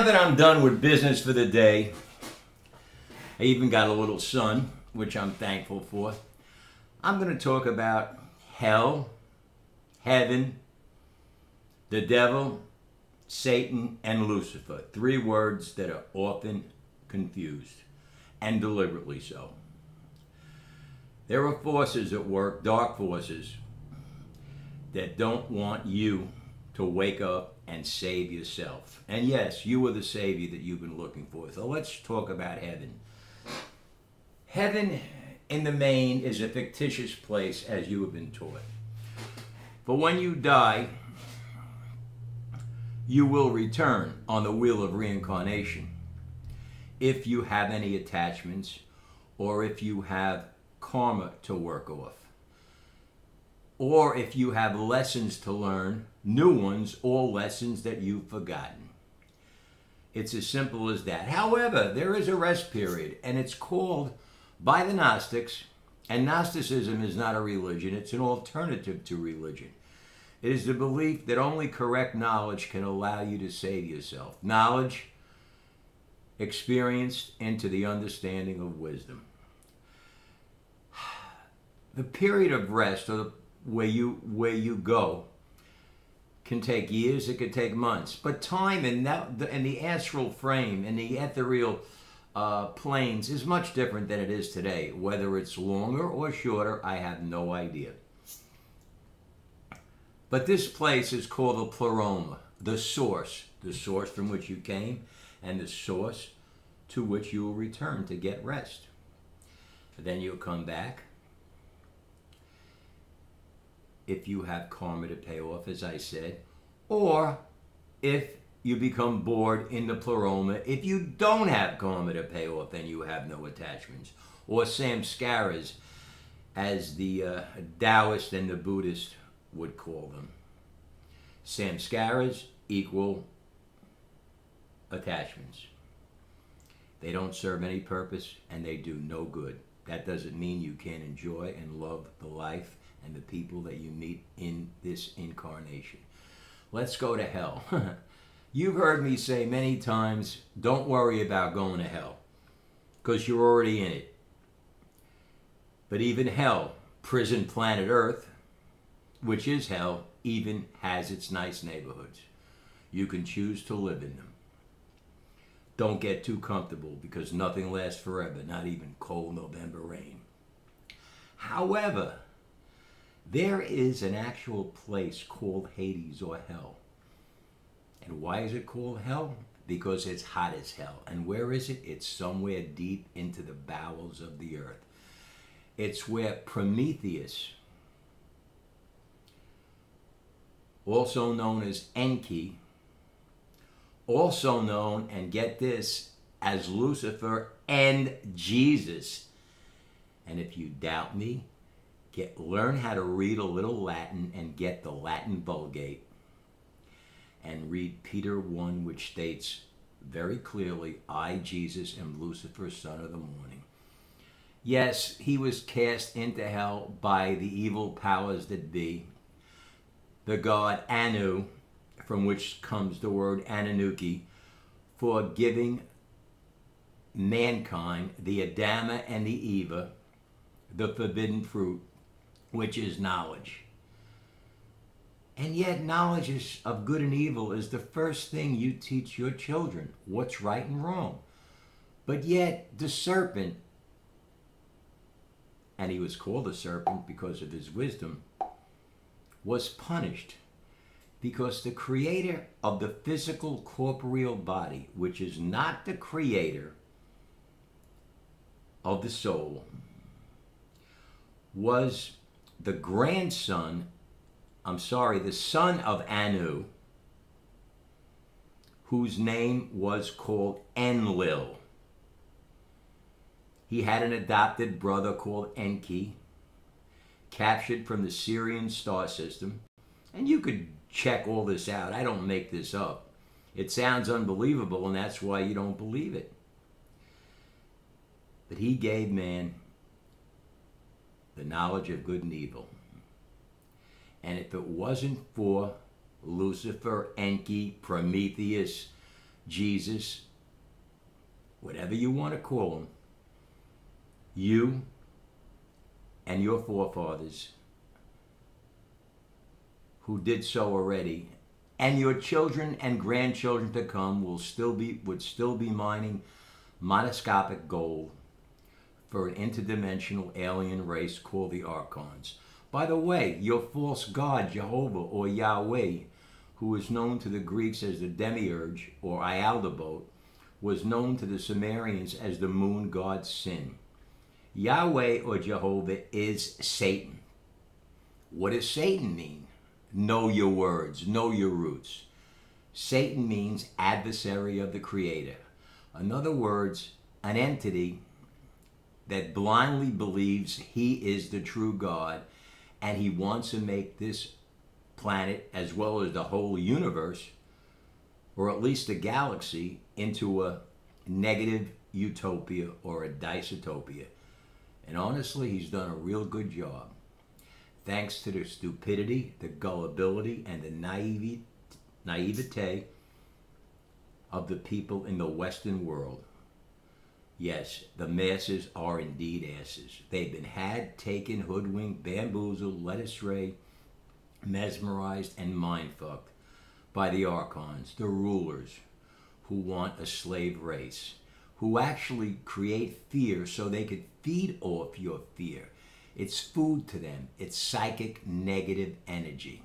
Now that I'm done with business for the day, I even got a little sun, which I'm thankful for. I'm going to talk about hell, heaven, the devil, Satan, and Lucifer. Three words that are often confused, and deliberately so. There are forces at work, dark forces, that don't want you to wake up and save yourself. And yes, you are the savior that you've been looking for. So let's talk about heaven. Heaven, in the main, is a fictitious place, as you have been taught. But when you die, you will return on the wheel of reincarnation if you have any attachments or if you have karma to work off, or if you have lessons to learn, new ones, or lessons that you've forgotten. It's as simple as that. However, there is a rest period, and it's called by the Gnostics, and Gnosticism is not a religion, it's an alternative to religion. It is the belief that only correct knowledge can allow you to save yourself. Knowledge experienced into the understanding of wisdom. The period of rest, or where you go, can take years, it could take months. But time in the astral frame, in the ethereal planes, is much different than it is today. Whether it's longer or shorter, I have no idea. But this place is called the Pleroma, the source from which you came, and the source to which you will return to get rest. Then you'll come back. If you have karma to pay off, as I said, or if you become bored in the Pleroma, if you don't have karma to pay off and you have no attachments, or samskaras, as the Taoist and the Buddhist would call them. Samskaras equal attachments. They don't serve any purpose and they do no good. That doesn't mean you can't enjoy and love the life and the people that you meet in this incarnation. Let's go to hell. You've heard me say many times, don't worry about going to hell, because you're already in it. But even hell, prison planet Earth, which is hell, even has its nice neighborhoods. You can choose to live in them. Don't get too comfortable, because nothing lasts forever, not even cold November rain. However, there is an actual place called Hades, or hell. And why is it called hell? Because it's hot as hell. And where is it? It's somewhere deep into the bowels of the earth. It's where Prometheus, also known as Enki, also known, and get this, as Lucifer and Jesus. And if you doubt me, learn how to read a little Latin and get the Latin Vulgate and read Peter 1, which states very clearly, I, Jesus, am Lucifer, son of the morning. Yes, he was cast into hell by the evil powers that be, the god Anu, from which comes the word Anunnaki, for giving mankind, the Adama and the Eva, the forbidden fruit, which is knowledge. And yet knowledge of good and evil is the first thing you teach your children, what's right and wrong. But yet the serpent, and he was called a serpent because of his wisdom, was punished because the creator of the physical corporeal body, which is not the creator of the soul, was the son of Anu, whose name was called Enlil. He had an adopted brother called Enki, captured from the Syrian star system. And you could check all this out. I don't make this up. It sounds unbelievable, and that's why you don't believe it. But he gave man the knowledge of good and evil. And if it wasn't for Lucifer, Enki, Prometheus, Jesus, whatever you want to call him, you and your forefathers who did so already, and your children and grandchildren to come would still be mining monoscopic gold for an interdimensional alien race called the Archons. By the way, your false god Jehovah or Yahweh, who is known to the Greeks as the Demiurge or Ialdabaoth, was known to the Sumerians as the moon god Sin. Yahweh or Jehovah is Satan. What does Satan mean? Know your words, know your roots. Satan means adversary of the Creator. In other words, an entity that blindly believes he is the true God, and he wants to make this planet, as well as the whole universe, or at least the galaxy, into a negative utopia or a dystopia. And honestly, he's done a real good job. Thanks to the stupidity, the gullibility, and the naivete of the people in the Western world. Yes, the masses are indeed asses. They've been had, taken, hoodwinked, bamboozled, led astray, mesmerized, and mind-fucked by the Archons, the rulers, who want a slave race, who actually create fear so they could feed off your fear. It's food to them. It's psychic negative energy.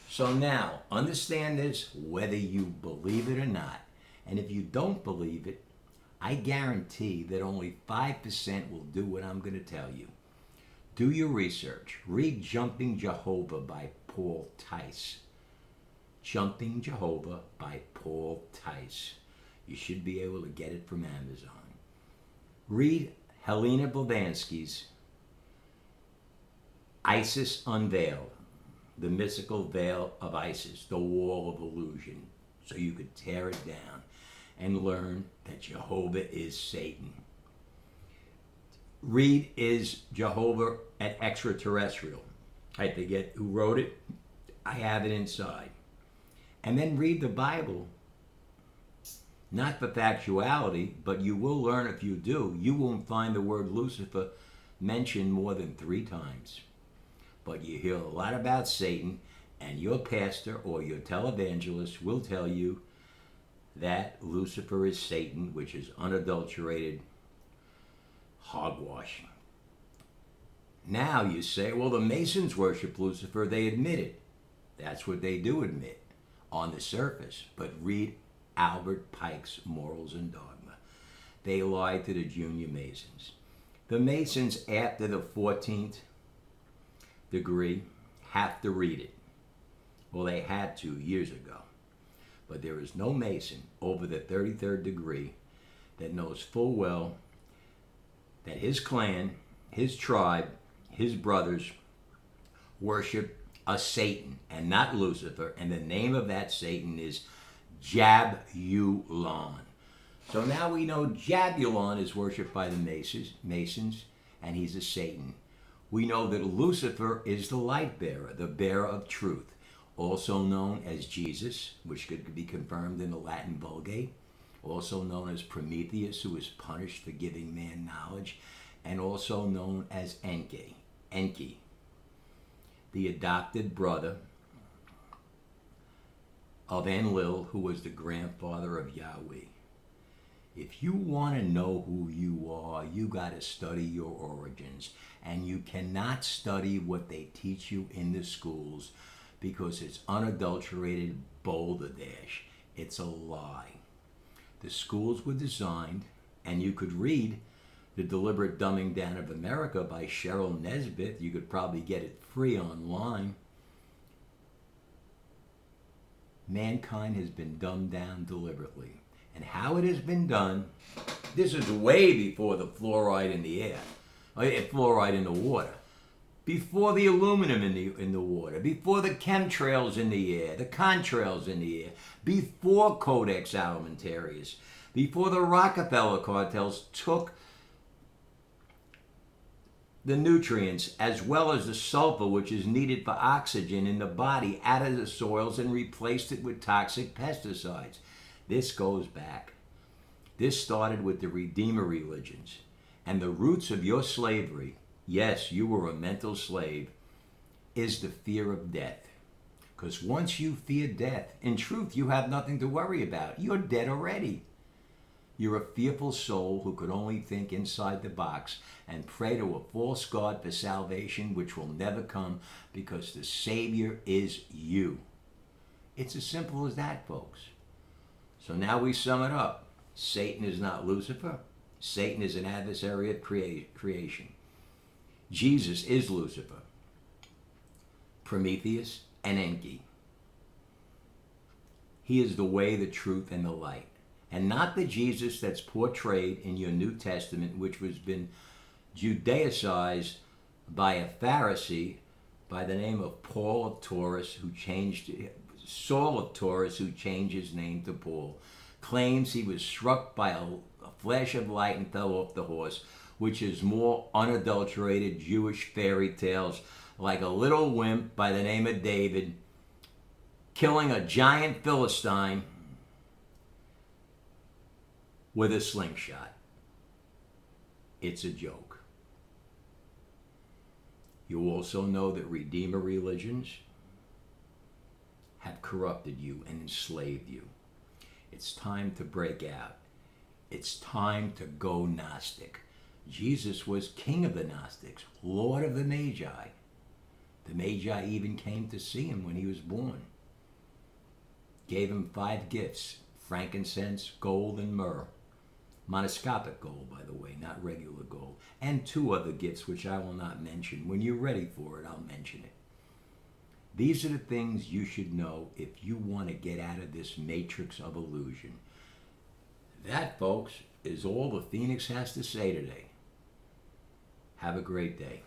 So now, understand this whether you believe it or not. And if you don't believe it, I guarantee that only 5% will do what I'm going to tell you. Do your research. Read Jumping Jehovah by Paul Tice. Jumping Jehovah by Paul Tice. You should be able to get it from Amazon. Read Helena Blavatsky's Isis Unveiled, the mystical veil of Isis, the wall of illusion, so you could tear it down and learn that Jehovah is Satan. Read Is Jehovah an Extraterrestrial? I forget who wrote it. I have it inside. And then read the Bible, not for factuality, but you will learn if you do. You won't find the word Lucifer mentioned more than 3 times. But you hear a lot about Satan, and your pastor or your televangelist will tell you that Lucifer is Satan, which is unadulterated hogwash. Now you say, well, the Masons worship Lucifer. They admit it. That's what they do admit on the surface. But read Albert Pike's Morals and Dogma. They lied to the Junior Masons. The Masons, after the 14th degree, have to read it. Well, they had to years ago. But there is no Mason over the 33rd degree that knows full well that his clan, his tribe, his brothers worship a Satan and not Lucifer. And the name of that Satan is Jabulon. So now we know Jabulon is worshipped by the Masons, and he's a Satan. We know that Lucifer is the light bearer, the bearer of truth, also known as Jesus, which could be confirmed in the Latin Vulgate, also known as Prometheus, who is punished for giving man knowledge, and also known as Enki, the adopted brother of Enlil, who was the grandfather of Yahweh. If you want to know who you are, you got to study your origins. And you cannot study what they teach you in the schools because it's unadulterated balderdash. It's a lie. The schools were designed, and you could read The Deliberate Dumbing Down of America by Cheryl Nesbitt. You could probably get it free online. Mankind has been dumbed down deliberately. And how it has been done, this is way before the fluoride in the air, fluoride in the water, before the aluminum in the water, before the chemtrails in the air, the contrails in the air, before Codex Alimentarius, before the Rockefeller cartels took the nutrients as well as the sulfur which is needed for oxygen in the body out of the soils and replaced it with toxic pesticides. This goes back. This started with the Redeemer religions. And the roots of your slavery, yes, you were a mental slave, is the fear of death. Because once you fear death, in truth, you have nothing to worry about. You're dead already. You're a fearful soul who could only think inside the box and pray to a false God for salvation, which will never come because the Savior is you. It's as simple as that, folks. So now we sum it up. Satan is not Lucifer. Satan is an adversary of creation. Jesus is Lucifer, Prometheus, and Enki. He is the way, the truth, and the light. And not the Jesus that's portrayed in your New Testament, which was been Judaicized by a Pharisee by the name of Saul of Tarsus, who changed his name to Paul. Claims he was struck by a flash of light and fell off the horse, which is more unadulterated Jewish fairy tales, like a little wimp by the name of David killing a giant Philistine with a slingshot. It's a joke. You also know that Redeemer religions have corrupted you and enslaved you. It's time to break out. It's time to go Gnostic. Jesus was king of the Gnostics, Lord of the Magi. The Magi even came to see him when he was born. Gave him 5 gifts: frankincense, gold, and myrrh. Monoscopic gold, by the way, not regular gold. And 2 other gifts which I will not mention. When you're ready for it, I'll mention it. These are the things you should know if you want to get out of this matrix of illusion. That, folks, is all the Phoenix has to say today. Have a great day.